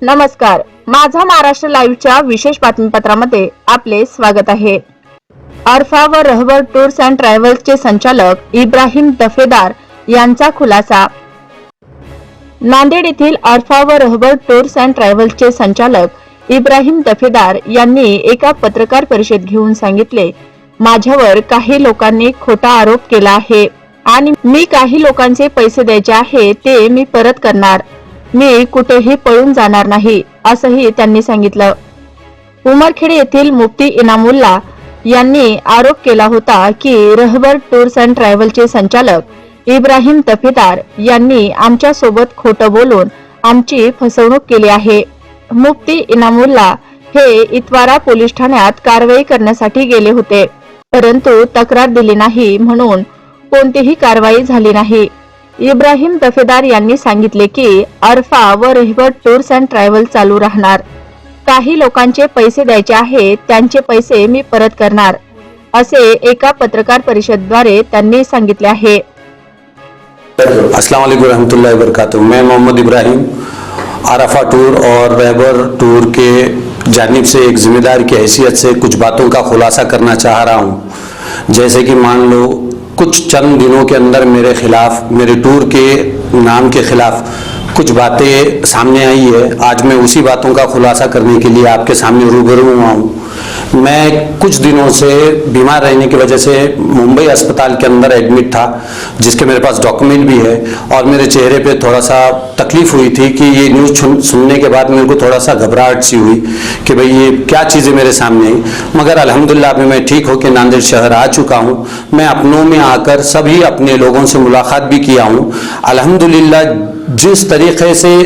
नमस्कार, माझा महाराष्ट्र लाईव्हच्या विशेष बातमीपत्रामध्ये आपले स्वागत आहे। अर्फा व रहबर टूर्स अँड ट्रॅव्हल्सचे संचालक इब्राहिम दफेदार यांचा खुलासा। नांदेड येथील अर्फा व रहबर टूर्स अँड ट्रॅव्हल्सचे संचालक इब्राहिम दफेदार यांनी एका पत्रकार परिषद घेऊन सांगितले, माझ्यावर काही लोकांनी खोटा आरोप केला आहे आणि मी काही लोकांचे पैसे द्यायचे आहे ते मी परत करणार, मी कुठेही पळून जाणार नाही असंही त्यांनी सांगितलं। उमरखेड येथील मुफ्ती इनामुल्ला यांनी आरोप केला होता की रहबर टूर्स अँड ट्रॅव्हलचे संचालक इब्राहिम दफेदार यांनी आमच्या सोबत खोटं बोलून आमची फसवणूक केली आहे। मुफ्ती इनामुल्ला हे इतवारा पोलीस ठाण्यात कारवाई करण्यासाठी गेले होते, परंतु तक्रार दिली नाही म्हणून कोणतीही कारवाई झाली नाही। इब्राहिम दफेदार यांनी सांगितले की अर्फा व रहबर टूर्स अँड ट्रॅव्हल चालू राहणार, काही लोकांचे पैसे द्यायचे आहेत त्यांचे पैसे मी परत करणार असे एका पत्रकार परिषदेद्वारे त्यांनी सांगितले आहे। अस्सलाम वालेकुम रहमतुल्लाहि व बरकातुहू। मैं मोहम्मद इब्राहिम अरफा टूर और रहबर टूर के जानिब से एक जिम्मेदार की हैसियत से कुछ बातों का खुलासा करना चाह रहा हूँ। जैसे कि मान लो कुछ चंद दिनों के अंदर मेरे खिलाफ, मेरे टूर के नाम के खिलाफ कुछ बातें सामने आई है। आज मैं उसी बातों का खुलासा करने के लिए आपके सामने रूबरू हुआ हूँ। मैं कुछ दिनों से बीमार रहने की वजह से मुंबई अस्पताल के अंदर एडमिट था, जिसके मेरे पास डॉक्यूमेंट भी है, और मेरे चेहरे पे थोड़ा सा तकलीफ हुई थी कि ये न्यूज़ सुनने के बाद मेरे को थोड़ा सा घबराहट सी हुई कि भाई ये क्या चीज़ें मेरे सामने आई। मगर अल्हम्दुलिल्लाह अभी मैं ठीक होकर नांदेड़ शहर आ चुका हूँ। मैं अपनों में आकर सभी अपने लोगों से मुलाकात भी किया हूँ। अल्हम्दुलिल्लाह जिस तरीके से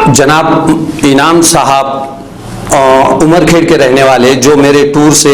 जनाब इनाम साहब उमरखेड़ के रहने वाले जो मेरे टूर से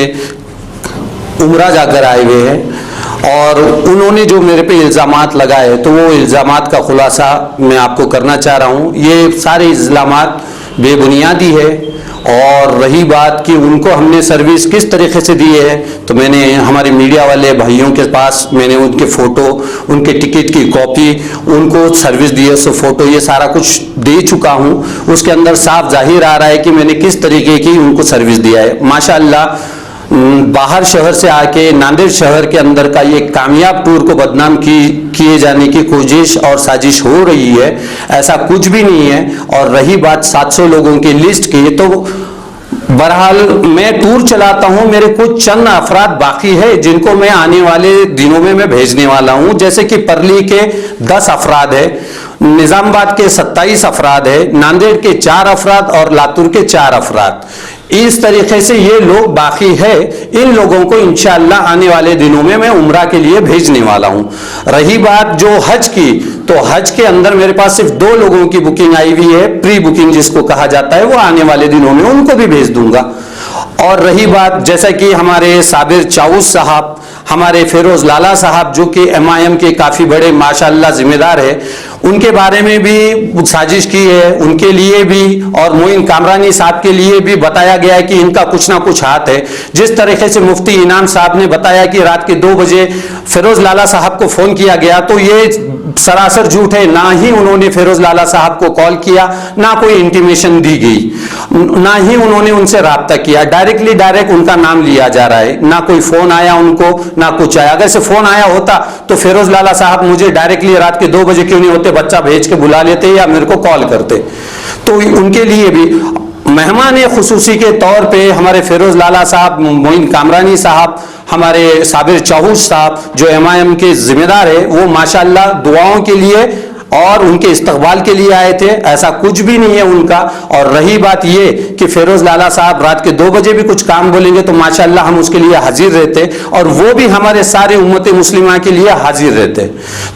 उमरा जाकर आए हुए हैं और उन्होंने जो मेरे पे इल्ज़ामात लगाए, तो वो इल्ज़ामात का खुलासा मैं आपको करना चाह रहा हूँ। ये सारे इल्ज़ामात बेबुनियादी है। और रही बात कि उनको हमने सर्विस किस तरीके से दी है, तो मैंने हमारे मीडिया वाले भाइयों के पास मैंने उनके फ़ोटो, उनके टिकट की कॉपी, उनको सर्विस दी है, सो फ़ोटो ये सारा कुछ दे चुका हूँ। उसके अंदर साफ जाहिर आ रहा है कि मैंने किस तरीके की उनको सर्विस दिया है। माशाअल्लाह बाहर शहर से आके नांदेड़ शहर के अंदर का ये कामयाब टूर को बदनाम किए जाने की कोशिश और साजिश हो रही है, ऐसा कुछ भी नहीं है। और रही बात 700 लोगों की लिस्ट की, तो बहरहाल मैं टूर चलाता हूं, मेरे कुछ चंद अफराद बाकी है जिनको मैं आने वाले दिनों में मैं भेजने वाला हूं। जैसे कि परली के 10 अफराद है, निजामाबाद के 27 अफराद है, नांदेड़ के 4 अफराद और लातूर के 4 अफराद। इस तरीके से ये लोग बाकी है। इन लोगों को इंशाअल्लाह आने वाले दिनों में मैं उम्रा के लिए भेजने वाला हूं। रही बात जो हज की, तो हज के अंदर मेरे पास सिर्फ 2 लोगों की बुकिंग आई हुई है, प्री बुकिंग जिसको कहा जाता है, वो आने वाले दिनों में उनको भी भेज दूंगा। और रही बात जैसा कि हमारे साबिर चाऊस साहब, हमारे फिरोज लाला साहब जो कि MIM के काफ़ी बड़े माशाअल्लाह जिम्मेदार है, उनके बारे में भी साजिश की है, उनके लिए भी, और मोइन कामरानी साहब के लिए भी बताया गया है कि इनका कुछ ना कुछ हाथ है। जिस तरीके से मुफ्ती इनाम साहब ने बताया कि रात के 2 बजे फिरोज लाला साहब को फ़ोन किया गया, तो ये सरासर झूठ है। ना ही उन्होंने फिरोज लाला साहब को कॉल किया, ना कोई इंटीमेशन दी गई, ना ही उन्होंने उनसे राब्ता किया। डायरेक्ट उनका नाम लिया जा रहा है, ना कोई फ़ोन आया उनको, ना कुछ आया। अगर से फ़ोन आया होता तो फिरोज लाला साहब मुझे डायरेक्टली रात के 2 बजे क्यों नहीं होते, बच्चा भेज के बुला लेते या मेरे को कॉल करते। तो उनके लिए भी मेहमान खुसूसी के तौर पे हमारे फिरोज लाला साहब, मोइन कामरानी साहब, हमारे साबिर चाऊस साहब जो MIM के जिम्मेदार है, वो माशाअल्लाह दुआओं के लिए और उनके इस्तकबाल के लिए आए थे, ऐसा कुछ भी नहीं है उनका। और रही बात ये कि फिरोज लाला साहब रात के 2 बजे भी कुछ काम बोलेंगे तो माशाअल्लाह हम उसके लिए हाजिर रहते, और वो भी हमारे सारे उम्मत मुस्लिमा के लिए हाजिर रहते,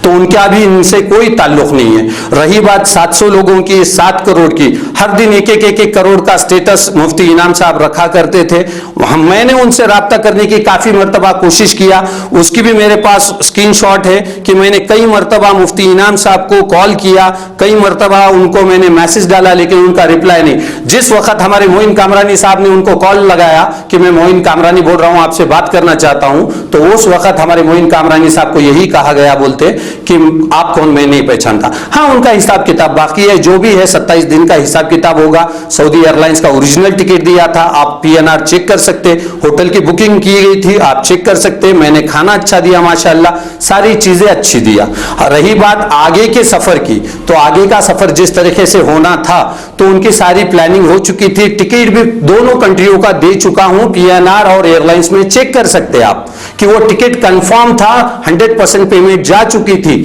तो उनका भी इनसे कोई ताल्लुक नहीं है। रही बात 700 लोगों की, 7 करोड़ की, हर दिन एक करोड़ का स्टेटस मुफ्ती इनाम साहब रखा करते थे। मैंने उनसे राब्ता करने की काफ़ी मरतबा कोशिश किया, उसकी भी मेरे पास स्क्रीनशॉट है कि मैंने कई मरतबा मुफ्ती इनाम साहब को उनको कॉल किया, कई मरतबा उनको मैंने मैसेज डाला, लेकिन उनका रिप्लाई नहीं। जिस वक्त हमारे मोइन कामरानी साहब ने उनको कॉल लगाया कि मैं मोइन कामरानी बोल रहा हूं, आपसे बात करना चाहता हूं, तो उस वक्त हमारे मोइन कामरानी साहब को यही कहा गया बोलते कि आप कौन, मैं नहीं पहचानता। हाँ, उनका हिसाब किताब बाकी है, जो भी है 27 दिन का हिसाब किताब होगा। सऊदी एयरलाइंस का ओरिजिनल टिकट दिया था, आप पीएनआर चेक कर सकते, होटल की बुकिंग की गई थी, आप चेक कर सकते, मैंने खाना अच्छा दिया माशाल्लाह, सारी चीजें अच्छी दिया। रही बात आगे के सफर की, तो आगे का सफर जिस तरीके से होना था तो उनकी सारी प्लानिंग हो चुकी थी। टिकट भी दोनों कंट्रियों का दे चुका हूं, पीएनआर और एयरलाइंस में चेक कर सकते आप कि वो टिकट कंफर्म था, 100% पेमेंट जा चुकी थी।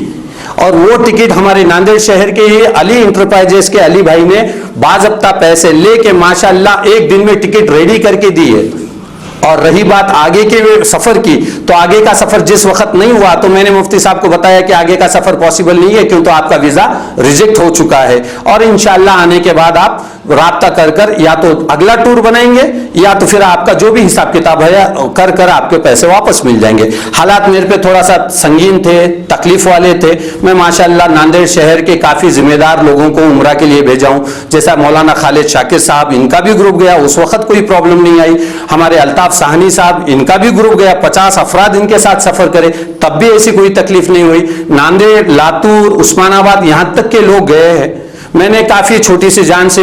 और वो टिकट हमारे नांदेड़ शहर के ही अली इंटरप्राइजेस के अली भाई ने बाज़ाब्ता पैसे लेके माशाल्लाह एक दिन में टिकट रेडी करके दी है। और रही बात आगे के सफर की, तो आगे का सफर जिस वक्त नहीं हुआ तो मैंने मुफ्ती साहब को बताया कि आगे का सफर पॉसिबल नहीं है, क्यों तो आपका वीजा रिजेक्ट हो चुका है, और इंशाल्लाह आने के बाद आप राब्ता कर या तो अगला टूर बनाएंगे या तो फिर आपका जो भी हिसाब किताब है कर आपके पैसे वापस मिल जाएंगे। हालात मेरे पे थोड़ा सा संगीन थे, तकलीफ वाले थे। मैं माशाल्लाह नांदेड़ शहर के काफी जिम्मेदार लोगों को उम्रा के लिए भेजा हूं, जैसा मौलाना खालिद शाकिर साहब, इनका भी ग्रुप गया, उस वक्त कोई प्रॉब्लम नहीं आई। हमारे अल्ताफ साहनी साहब, इनका भी ग्रुप गया, 50 अफराद इनके साथ सफर करे, तब भी ऐसी कोई तकलीफ नहीं हुई। नांदेड़, लातूर, उस्मानाबाद, यहां तक के लोग गए हैं। मैंने काफी छोटी सी जान से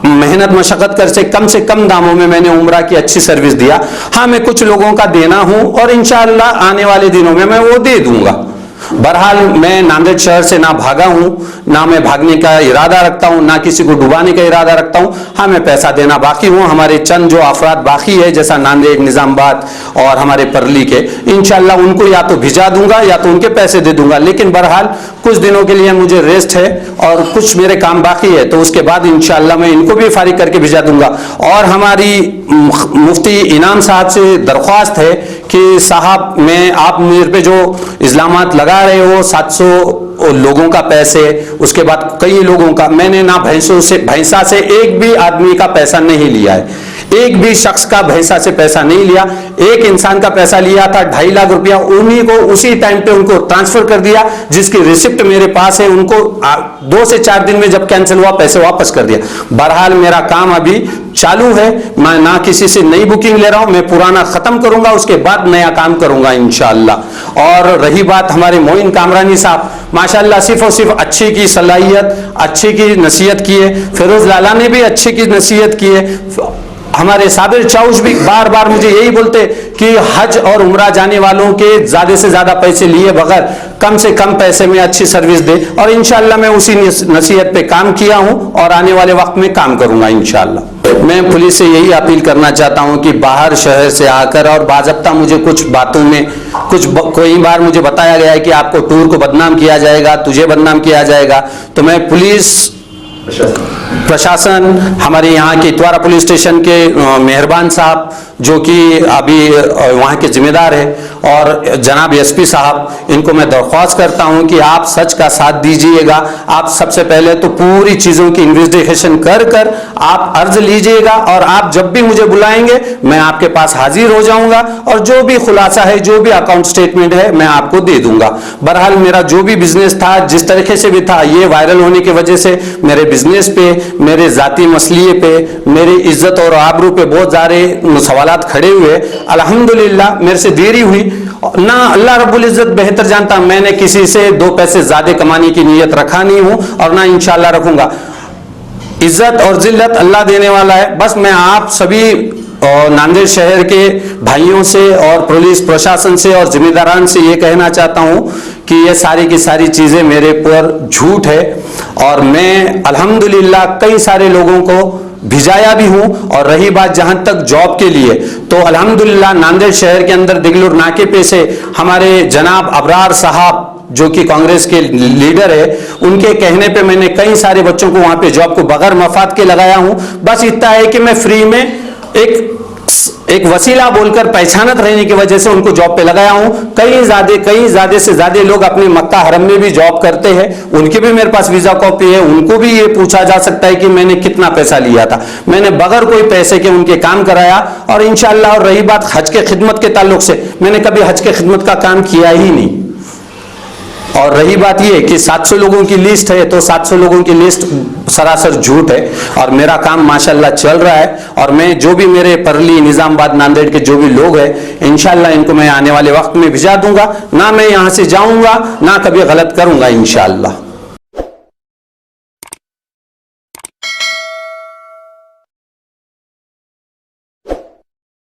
मेहनत मशक्कत कर से कम दामों में मैंने उम्रा की अच्छी सर्विस दिया। हाँ, मैं कुछ लोगों का देना हूं और इंशाअल्लाह आने वाले दिनों में मैं वो दे दूंगा। बहरहाल मैं नांदेड़ शहर से ना भागा हूं, ना मैं भागने का इरादा रखता हूं, ना किसी को डुबाने का इरादा रखता हूं। हाँ, मैं पैसा देना बाकी हूं। हमारे चंद जो अफराद बाकी है, जैसा नांदेड़, निजामाबाद और हमारे परली के, इंशाअल्लाह उनको या तो भिजा दूंगा या तो उनके पैसे दे दूंगा। लेकिन बहरहाल कुछ दिनों के लिए मुझे रेस्ट है और कुछ मेरे काम बाकी है, तो उसके बाद इंशाअल्लाह मैं इनको भी फारिग करके भिजा दूंगा। और हमारी मुफ्ती इनाम साहब से दरख्वास्त है कि साहब, मैं आप मेरे पे जो इल्जामात लगा रहे हो, 700 लोगों का पैसे, उसके बाद कई लोगों का, मैंने ना भैंसा से एक भी आदमी का पैसा नहीं लिया है, एक भी शख्स का भैंसा से पैसा नहीं लिया। एक इंसान का पैसा लिया था 2.5 लाख रुपया, उन्हीं को उसी टाइम पे उनको ट्रांसफर कर दिया, जिसकी रिसिप्ट मेरे पास है। उनको 2 से 4 दिन में जब कैंसिल हुआ पैसे वापस कर दिया। बहरहाल मेरा काम अभी चालू है, मैं ना किसी से नई बुकिंग ले रहा हूं, मैं पुराना खत्म करूंगा, उसके बाद नया काम करूंगा इंशाअल्लाह। और रही बात हमारे मोइन कामरानी साहब, माशाअल्लाह सिर्फ और सिर्फ अच्छे की सलाहियत, अच्छे की नसीहत की है। फिरोज लाला ने भी अच्छे की नसीहत की है। हमारे साबिर चाउश भी बार बार मुझे यही बोलते कि हज और उम्रा जाने वालों के ज्यादा से ज्यादा पैसे लिए बगैर कम से कम पैसे में अच्छी सर्विस दे, और इंशाअल्लाह मैं उसी नसीहत पे काम किया हूं और आने वाले वक्त में काम करूंगा इंशाअल्लाह। मैं पुलिस से यही अपील करना चाहता हूं कि बाहर शहर से आकर, और बाज़ाब्ता मुझे कुछ बातों में कई बार मुझे बताया गया है कि आपको टूर को बदनाम किया जाएगा, तुझे बदनाम किया जाएगा, तो मैं पुलिस प्रशासन, हमारे यहाँ के इतवारा पुलिस स्टेशन के मेहरबान साहब जो कि अभी वहाँ के जिम्मेदार है, और जनाब एसपी साहब, इनको मैं दरख्वास्त करता हूँ कि आप सच का साथ दीजिएगा। आप सबसे पहले तो पूरी चीज़ों की इन्वेस्टिगेशन कर आप अर्ज लीजिएगा, और आप जब भी मुझे बुलाएंगे मैं आपके पास हाजिर हो जाऊंगा, और जो भी खुलासा है, जो भी अकाउंट स्टेटमेंट है, मैं आपको दे दूंगा। बहरहाल मेरा जो भी बिजनेस था, जिस तरीके से भी था, ये वायरल होने की वजह से मेरे बिजनेस पे, मेरे जाती मसलिए पे, मेरी इज्जत और आबरू पे बहुत सारे सवालात खड़े हुए। अल्हम्दुलिल्लाह मेरे से देरी हुई ना, अल्लाह रब्बुल इज्जत बेहतर जानता, मैंने किसी से 2 पैसे ज्यादा कमाने की नीयत रखा नहीं हूं और ना इंशाअल्लाह रखूंगा। इज्जत और जिल्लत अल्लाह देने वाला है। बस मैं आप सभी और नांदेड़ शहर के भाइयों से और पुलिस प्रशासन से और जिम्मेदारान से ये कहना चाहता हूं कि ये सारी की सारी चीजें मेरे पर झूठ है, और मैं अल्हम्दुलिल्लाह कई सारे लोगों को भिजाया भी हूं। और रही बात जहां तक जॉब के लिए, तो अल्हम्दुलिल्लाह नांदेड़ शहर के अंदर दिगलुर नाके पे से हमारे जनाब अबरार साहब जो कि कांग्रेस के लीडर है, उनके कहने पे मैंने कई सारे बच्चों को वहां पे जॉब को बगैर मफाद के लगाया हूं। बस इतना है कि मैं फ्री में एक वसीला बोलकर पहचानत रहने की वजह से उनको जॉब पे लगाया हूं। कई ज्यादा से ज्यादा लोग अपने मक्का हरम में भी जॉब करते हैं, उनके भी मेरे पास वीजा कॉपी है, उनको भी ये पूछा जा सकता है कि मैंने कितना पैसा लिया था। मैंने बगैर कोई पैसे के उनके काम कराया, और इंशाअल्लाह। और रही बात हज के खिदमत के ताल्लुक से, मैंने कभी हज के खिदमत का काम किया ही नहीं, और रही बात ये कि 700 लोगों की लिस्ट है, तो 700 लोगों की लिस्ट सरासर झूठ है और मेरा काम माशाल्लाह चल रहा है। और मैं जो भी मेरे परली, निजामाबाद, नांदेड़ के जो भी लोग हैं, इंशाल्लाह इनको मैं आने वाले वक्त में भिजा दूंगा। ना मैं यहां से जाऊंगा, ना कभी गलत करूंगा इंशाल्लाह।